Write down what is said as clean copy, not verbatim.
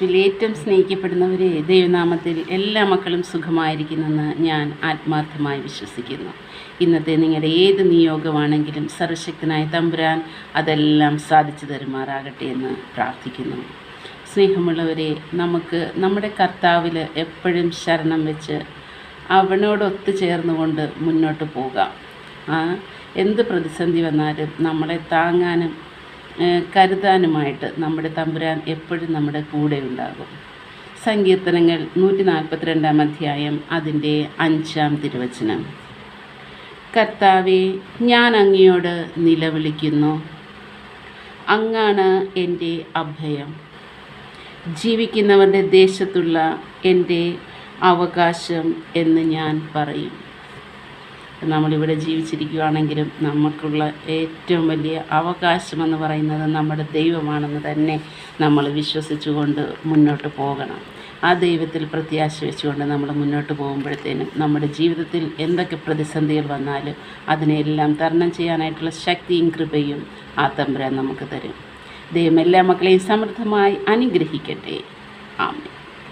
ഏറ്റവും സ്നേഹിക്കപ്പെടുന്നവരെ, ദൈവനാമത്തിൽ എല്ലാ മക്കളും സുഖമായിരിക്കുന്നെന്ന് ഞാൻ ആത്മാർത്ഥമായി വിശ്വസിക്കുന്നു. ഇന്നത്തെ നിങ്ങളുടെ ഏത് നിയോഗമാണെങ്കിലും സർവശക്തനായ തമ്പുരാൻ അതെല്ലാം സാധിച്ചു തരുമാറാകട്ടെ എന്ന് പ്രാർത്ഥിക്കുന്നു. സ്നേഹമുള്ളവരെ, നമുക്ക് നമ്മുടെ കർത്താവിൽ എപ്പോഴും ശരണം വെച്ച് അവനോട് ഒത്തുചേർന്നുകൊണ്ട് മുന്നോട്ട് പോകാം. എന്ത് പ്രതിസന്ധി വന്നാലും നമ്മളെ താങ്ങാനും കരുതാനുമായിട്ട് നമ്മുടെ തമ്പുരാൻ എപ്പോഴും നമ്മുടെ കൂടെ ഉണ്ടാകും. സങ്കീർത്തനങ്ങൾ 142 അധ്യായം അതിൻ്റെ 5 തിരുവചനം. കർത്താവേ, ഞാൻ അങ്ങയോട് നിലവിളിക്കുന്നു, അങ്ങാണ് എൻ്റെ അഭയം. ജീവിക്കുന്നവരുടെ ദേശത്തുള്ള എൻ്റെ അവകാശം എന്ന് ഞാൻ പറയും. നമ്മളിവിടെ ജീവിച്ചിരിക്കുകയാണെങ്കിലും നമുക്കുള്ള ഏറ്റവും വലിയ അവകാശമെന്ന് പറയുന്നത് നമ്മുടെ ദൈവമാണെന്ന് തന്നെ നമ്മൾ വിശ്വസിച്ചുകൊണ്ട് മുന്നോട്ട് പോകണം. ആ ദൈവത്തിൽ പ്രത്യാശ വെച്ചുകൊണ്ട് നമ്മൾ മുന്നോട്ട് പോകുമ്പോഴത്തേനും നമ്മുടെ ജീവിതത്തിൽ എന്തൊക്കെ പ്രതിസന്ധികൾ വന്നാലും അതിനെല്ലാം തരണം ചെയ്യാനായിട്ടുള്ള ശക്തിയും കൃപയും ആ തമ്പുരാൻ നമുക്ക് തരും. ദൈവം എല്ലാ മക്കളെയും സമൃദ്ധമായി അനുഗ്രഹിക്കട്ടെ. ആമേൻ.